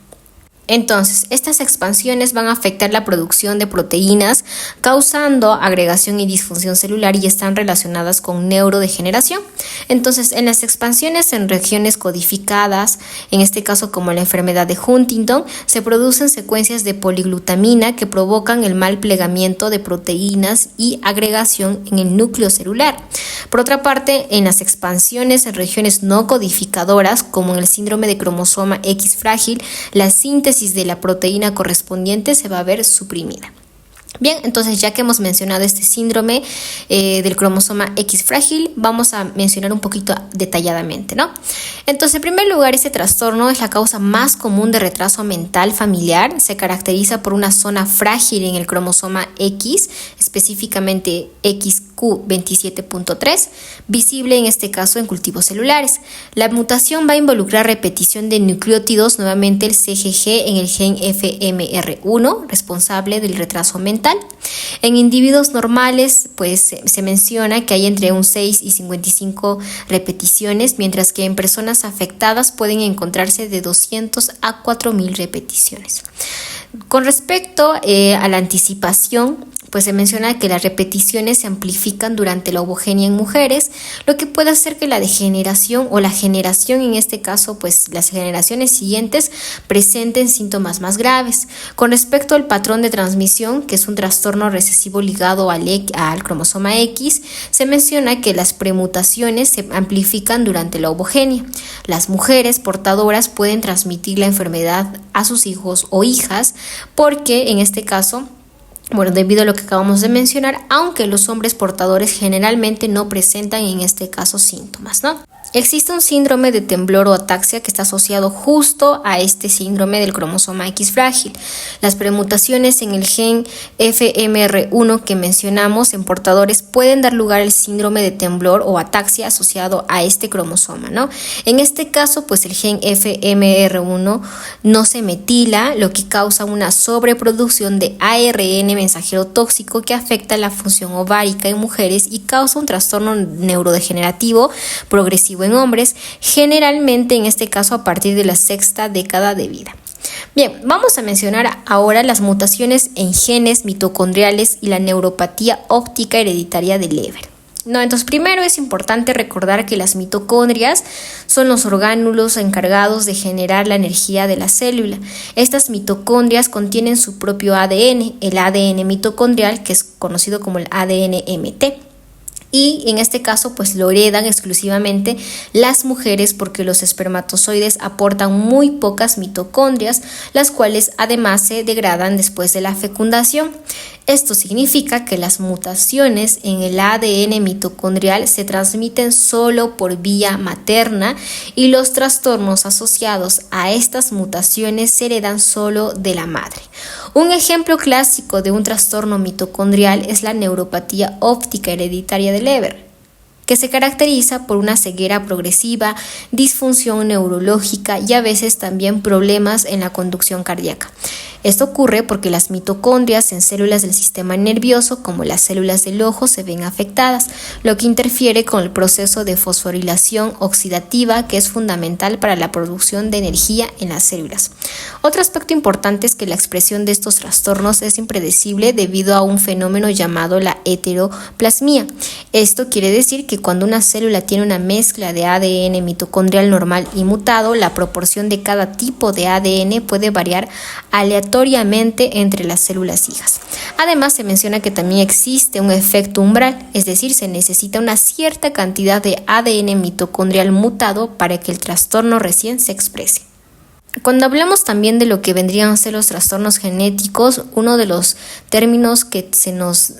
S1: Entonces, estas expansiones van a afectar la producción de proteínas, causando agregación y disfunción celular, y están relacionadas con neurodegeneración. Entonces, en las expansiones en regiones codificadas, en este caso como la enfermedad de Huntington, se producen secuencias de poliglutamina que provocan el mal plegamiento de proteínas y agregación en el núcleo celular. Por otra parte, en las expansiones en regiones no codificadoras, como en el síndrome de cromosoma X frágil, la síntesis de la proteína correspondiente se va a ver suprimida. Bien, entonces ya que hemos mencionado este síndrome del cromosoma X frágil, vamos a mencionar un poquito detalladamente, ¿no? Entonces, en primer lugar, este trastorno es la causa más común de retraso mental familiar. Se caracteriza por una zona frágil en el cromosoma X, específicamente XQ27.3, visible en este caso en cultivos celulares. La mutación va a involucrar repetición de nucleótidos, nuevamente el CGG en el gen FMR1, responsable del retraso mental. En individuos normales, pues se menciona que hay entre un 6 y 55 repeticiones, mientras que en personas afectadas pueden encontrarse de 200 a 4000 repeticiones. Con respecto a la anticipación, pues se menciona que las repeticiones se amplifican durante la ovogenia en mujeres, lo que puede hacer que la degeneración o la generación, en este caso, pues las generaciones siguientes presenten síntomas más graves. Con respecto al patrón de transmisión, que es un trastorno recesivo ligado al cromosoma X, se menciona que las premutaciones se amplifican durante la ovogenia. Las mujeres portadoras pueden transmitir la enfermedad a sus hijos o hijas, porque en este caso, debido a lo que acabamos de mencionar, aunque los hombres portadores generalmente no presentan en este caso síntomas, ¿no? Existe un síndrome de temblor o ataxia que está asociado justo a este síndrome del cromosoma X frágil. Las premutaciones en el gen FMR1 que mencionamos en portadores pueden dar lugar al síndrome de temblor o ataxia asociado a este cromosoma, ¿no? En este caso, pues el gen FMR1 no se metila, lo que causa una sobreproducción de ARN mensajero tóxico que afecta la función ovárica en mujeres y causa un trastorno neurodegenerativo progresivo en hombres, generalmente en este caso a partir de la sexta década de vida. Bien, vamos a mencionar ahora las mutaciones en genes mitocondriales y la neuropatía óptica hereditaria de Leber. Entonces, primero es importante recordar que las mitocondrias son los orgánulos encargados de generar la energía de la célula. Estas mitocondrias contienen su propio ADN, el ADN mitocondrial, que es conocido como el ADN-MT. Y en este caso pues lo heredan exclusivamente las mujeres, porque los espermatozoides aportan muy pocas mitocondrias, las cuales además se degradan después de la fecundación. Esto significa que las mutaciones en el ADN mitocondrial se transmiten solo por vía materna y los trastornos asociados a estas mutaciones se heredan solo de la madre. Un ejemplo clásico de un trastorno mitocondrial es la neuropatía óptica hereditaria de de Leber, que se caracteriza por una ceguera progresiva, disfunción neurológica y a veces también problemas en la conducción cardíaca. Esto ocurre porque las mitocondrias en células del sistema nervioso, como las células del ojo, se ven afectadas, lo que interfiere con el proceso de fosforilación oxidativa, que es fundamental para la producción de energía en las células. Otro aspecto importante es que la expresión de estos trastornos es impredecible debido a un fenómeno llamado la heteroplasmia. Esto quiere decir que cuando una célula tiene una mezcla de ADN mitocondrial normal y mutado, la proporción de cada tipo de ADN puede variar aleatoriamente entre las células hijas. Además, se menciona que también existe un efecto umbral, es decir, se necesita una cierta cantidad de ADN mitocondrial mutado para que el trastorno recién se exprese. Cuando hablamos también de lo que vendrían a ser los trastornos genéticos, uno de los términos que se nos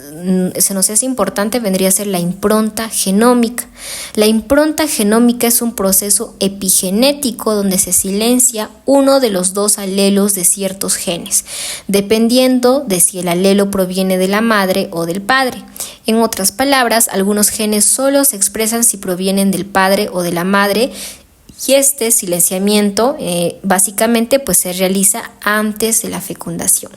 S1: es importante vendría a ser la impronta genómica. La impronta genómica es un proceso epigenético donde se silencia uno de los dos alelos de ciertos genes, dependiendo de si el alelo proviene de la madre o del padre. En otras palabras, algunos genes solo se expresan si provienen del padre o de la madre, y este silenciamiento básicamente pues se realiza antes de la fecundación.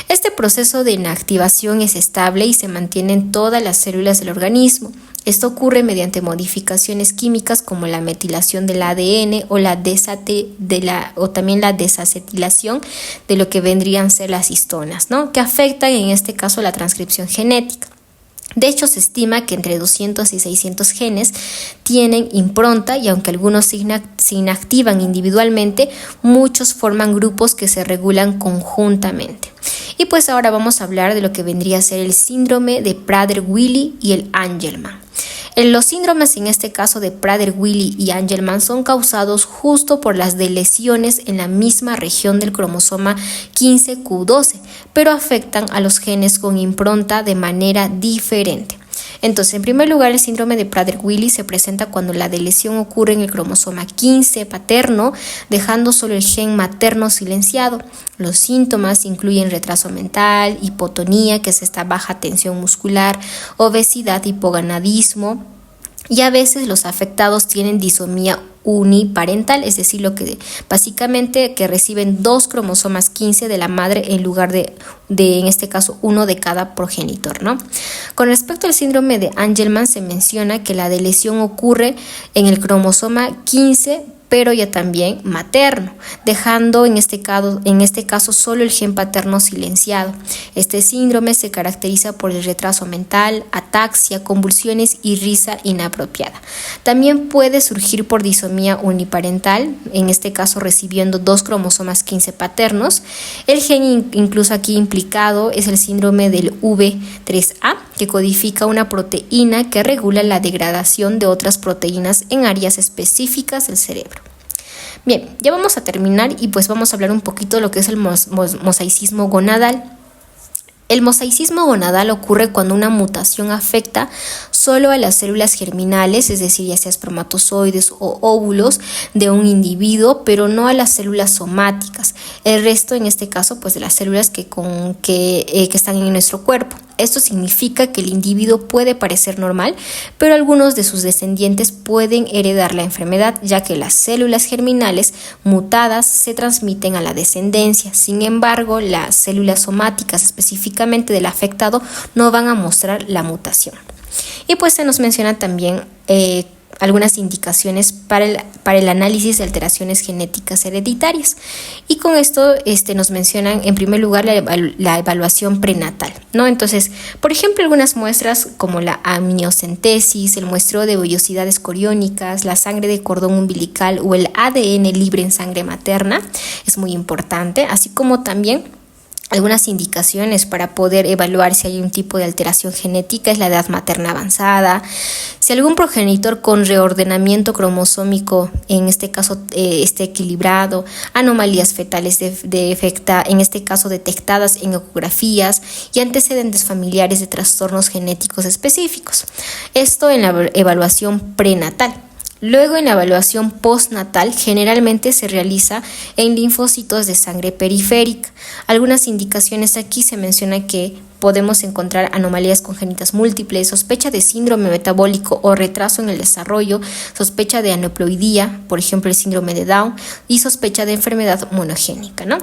S1: Este proceso de inactivación es estable y se mantiene en todas las células del organismo. Esto ocurre mediante modificaciones químicas como la metilación del ADN o también la desacetilación de lo que vendrían a ser las histonas, ¿no? Que afectan en este caso la transcripción genética. De hecho, se estima que entre 200 y 600 genes tienen impronta y aunque algunos se inactivan individualmente, muchos forman grupos que se regulan conjuntamente. Y pues ahora vamos a hablar de lo que vendría a ser el síndrome de Prader-Willi y el Angelman. Los síndromes, en este caso de Prader-Willi y Angelman, son causados justo por las deleciones en la misma región del cromosoma 15q12, pero afectan a los genes con impronta de manera diferente. Entonces, en primer lugar, el síndrome de Prader-Willi se presenta cuando la deleción ocurre en el cromosoma 15 paterno, dejando solo el gen materno silenciado. Los síntomas incluyen retraso mental, hipotonía, que es esta baja tensión muscular, obesidad, hipogonadismo, y a veces los afectados tienen disomía uniparental, es decir, lo que básicamente que reciben 2 cromosomas 15 de la madre en lugar de en este caso uno de cada progenitor, ¿no? Con respecto al síndrome de Angelman, se menciona que la deleción ocurre en el cromosoma 15 pero ya también materno, dejando en este caso solo el gen paterno silenciado. Este síndrome se caracteriza por el retraso mental, ataxia, convulsiones y risa inapropiada. También puede surgir por disomía uniparental, en este caso recibiendo 2 cromosomas 15 paternos. El gen incluso aquí implicado es el síndrome del V3A, que codifica una proteína que regula la degradación de otras proteínas en áreas específicas del cerebro. Bien, ya vamos a terminar y pues vamos a hablar un poquito de lo que es el mosaicismo gonadal. El mosaicismo gonadal ocurre cuando una mutación afecta solo a las células germinales, es decir, ya sea espermatozoides o óvulos de un individuo, pero no a las células somáticas. El resto, en este caso, pues de las células que están en nuestro cuerpo. Esto significa que el individuo puede parecer normal, pero algunos de sus descendientes pueden heredar la enfermedad, ya que las células germinales mutadas se transmiten a la descendencia. Sin embargo, las células somáticas, específicamente del afectado, no van a mostrar la mutación. Y pues se nos menciona también algunas indicaciones para el análisis de alteraciones genéticas hereditarias. Y con esto nos mencionan en primer lugar la evaluación prenatal, ¿no? Entonces, por ejemplo, algunas muestras como la amniocentesis, el muestreo de vellosidades coriónicas, la sangre de cordón umbilical o el ADN libre en sangre materna es muy importante, así como también algunas indicaciones para poder evaluar si hay un tipo de alteración genética es la edad materna avanzada, si algún progenitor con reordenamiento cromosómico, en este caso esté equilibrado, anomalías fetales en este caso detectadas en ecografías y antecedentes familiares de trastornos genéticos específicos. Esto en la evaluación prenatal. Luego, en la evaluación postnatal, generalmente se realiza en linfocitos de sangre periférica. Algunas indicaciones aquí se menciona que podemos encontrar anomalías congénitas múltiples, sospecha de síndrome metabólico o retraso en el desarrollo, sospecha de aneuploidía, por ejemplo el síndrome de Down, y sospecha de enfermedad monogénica, ¿no?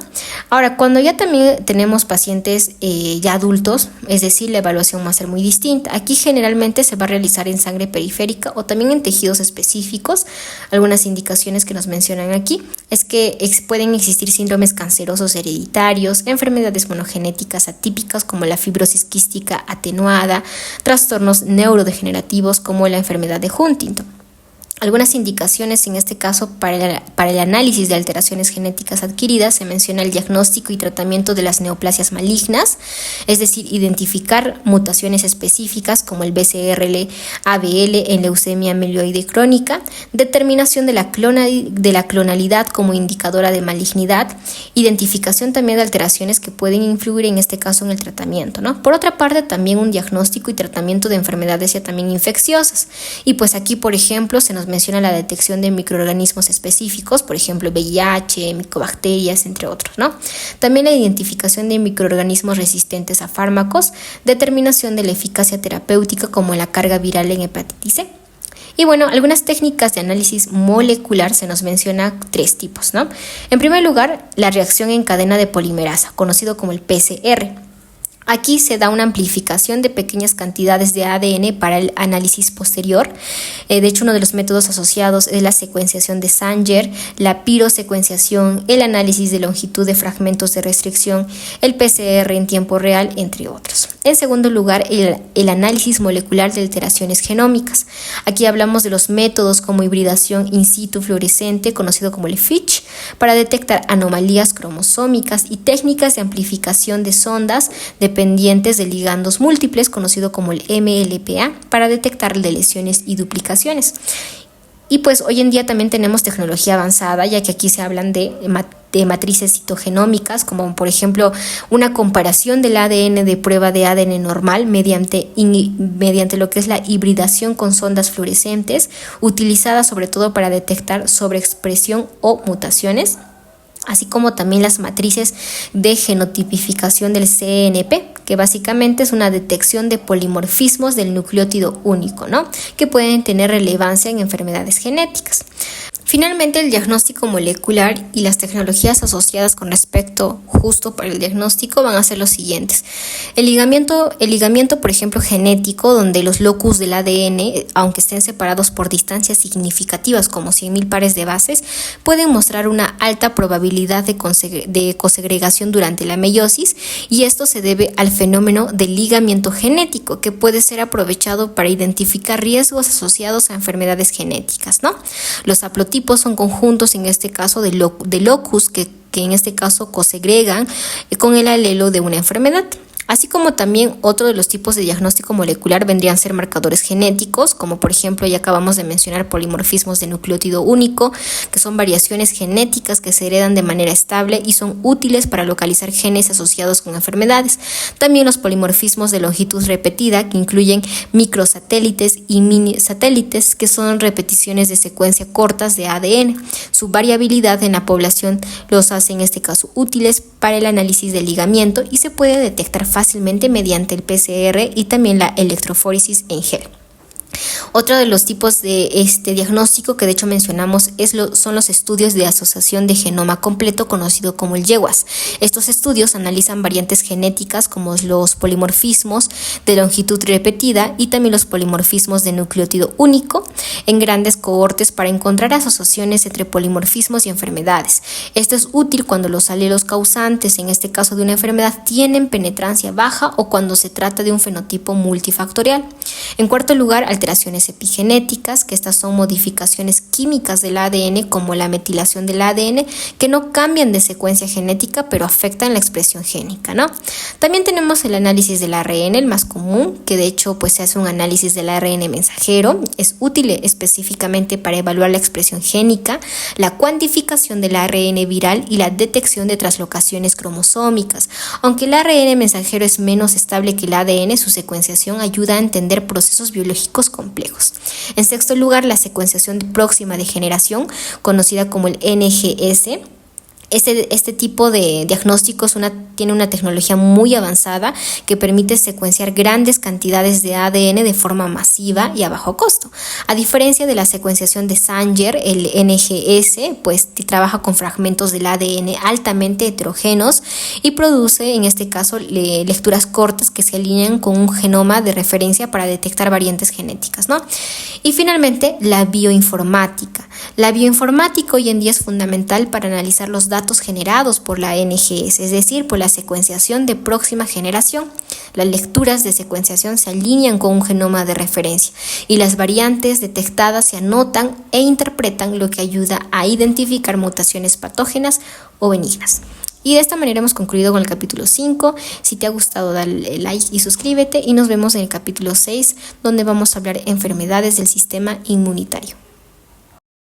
S1: Ahora, cuando ya también tenemos pacientes ya adultos, es decir, la evaluación va a ser muy distinta. Aquí generalmente se va a realizar en sangre periférica o también en tejidos específicos. Algunas indicaciones que nos mencionan aquí es que pueden existir síndromes cancerosos hereditarios, enfermedades monogenéticas atípicas como la fibrosis quística atenuada, trastornos neurodegenerativos como la enfermedad de Huntington. Algunas indicaciones en este caso para el análisis de alteraciones genéticas adquiridas se menciona el diagnóstico y tratamiento de las neoplasias malignas, es decir, identificar mutaciones específicas como el BCRL-ABL en leucemia mieloide crónica, determinación de la clonalidad como indicadora de malignidad, identificación también de alteraciones que pueden influir en este caso en el tratamiento, ¿no? Por otra parte, también un diagnóstico y tratamiento de enfermedades ya también infecciosas. Y pues aquí, por ejemplo, se nos menciona la detección de microorganismos específicos, por ejemplo VIH, micobacterias, entre otros, ¿no? También la identificación de microorganismos resistentes a fármacos, determinación de la eficacia terapéutica como la carga viral en hepatitis C. Y bueno, algunas técnicas de análisis molecular se nos menciona 3 tipos, ¿no? En primer lugar, la reacción en cadena de polimerasa, conocido como el PCR. Aquí se da una amplificación de pequeñas cantidades de ADN para el análisis posterior. De hecho, uno de los métodos asociados es la secuenciación de Sanger, la pirosecuenciación, el análisis de longitud de fragmentos de restricción, el PCR en tiempo real, entre otros. En segundo lugar, el análisis molecular de alteraciones genómicas. Aquí hablamos de los métodos como hibridación in situ fluorescente, conocido como el FISH, para detectar anomalías cromosómicas y técnicas de amplificación de sondas dependientes de ligandos múltiples, conocido como el MLPA, para detectar deleciones y duplicaciones. Y pues hoy en día también tenemos tecnología avanzada, ya que aquí se hablan de matrices citogenómicas, como por ejemplo una comparación del ADN de prueba de ADN normal mediante lo que es la hibridación con sondas fluorescentes, utilizada sobre todo para detectar sobreexpresión o mutaciones, así como también las matrices de genotipificación del CNP, que básicamente es una detección de polimorfismos del nucleótido único, ¿no? Que pueden tener relevancia en enfermedades genéticas. Finalmente, el diagnóstico molecular y las tecnologías asociadas con respecto justo para el diagnóstico van a ser los siguientes. El ligamiento, por ejemplo, genético, donde los locus del ADN, aunque estén separados por distancias significativas como 100.000 pares de bases, pueden mostrar una alta probabilidad de cosegregación durante la meiosis, y esto se debe al fenómeno del ligamiento genético, que puede ser aprovechado para identificar riesgos asociados a enfermedades genéticas, ¿no? Los haplotipos son conjuntos, en este caso, de locus que en este caso cosegregan con el alelo de una enfermedad. Así como también otro de los tipos de diagnóstico molecular vendrían a ser marcadores genéticos, como por ejemplo ya acabamos de mencionar polimorfismos de nucleótido único, que son variaciones genéticas que se heredan de manera estable y son útiles para localizar genes asociados con enfermedades. También los polimorfismos de longitud repetida, que incluyen microsatélites y mini satélites, que son repeticiones de secuencia cortas de ADN. Su variabilidad en la población los hace en este caso útiles para el análisis del ligamiento y se puede detectar fácilmente mediante el PCR y también la electroforesis en gel. Otro de los tipos de este diagnóstico que de hecho mencionamos son los estudios de asociación de genoma completo, conocido como el GWAS. Estos estudios analizan variantes genéticas como los polimorfismos de longitud repetida y también los polimorfismos de nucleótido único en grandes cohortes para encontrar asociaciones entre polimorfismos y enfermedades. Esto es útil cuando los alelos causantes, en este caso de una enfermedad, tienen penetrancia baja o cuando se trata de un fenotipo multifactorial. En cuarto lugar, alteraciones epigenéticas, que estas son modificaciones químicas del ADN como la metilación del ADN, que no cambian de secuencia genética pero afectan la expresión génica, ¿no? También tenemos el análisis del ARN, el más común, que de hecho pues se hace un análisis del ARN mensajero. Es útil específicamente para evaluar la expresión génica, la cuantificación del ARN viral y la detección de translocaciones cromosómicas. Aunque el ARN mensajero es menos estable que el ADN, su secuenciación ayuda a entender procesos biológicos complejos. En sexto lugar, la secuenciación próxima de generación, conocida como el NGS. Este tipo de diagnósticos tiene una tecnología muy avanzada que permite secuenciar grandes cantidades de ADN de forma masiva y a bajo costo. A diferencia de la secuenciación de Sanger, el NGS, pues trabaja con fragmentos del ADN altamente heterogéneos y produce, en este caso, lecturas cortas que se alinean con un genoma de referencia para detectar variantes genéticas, ¿no? Y finalmente, la bioinformática. La bioinformática hoy en día es fundamental para analizar los datos generados por la NGS, es decir, por la secuenciación de próxima generación. Las lecturas de secuenciación se alinean con un genoma de referencia y las variantes detectadas se anotan e interpretan, lo que ayuda a identificar mutaciones patógenas o benignas. Y de esta manera hemos concluido con el capítulo 5. Si te ha gustado, dale like y suscríbete, y nos vemos en el capítulo 6, donde vamos a hablar de enfermedades del sistema inmunitario.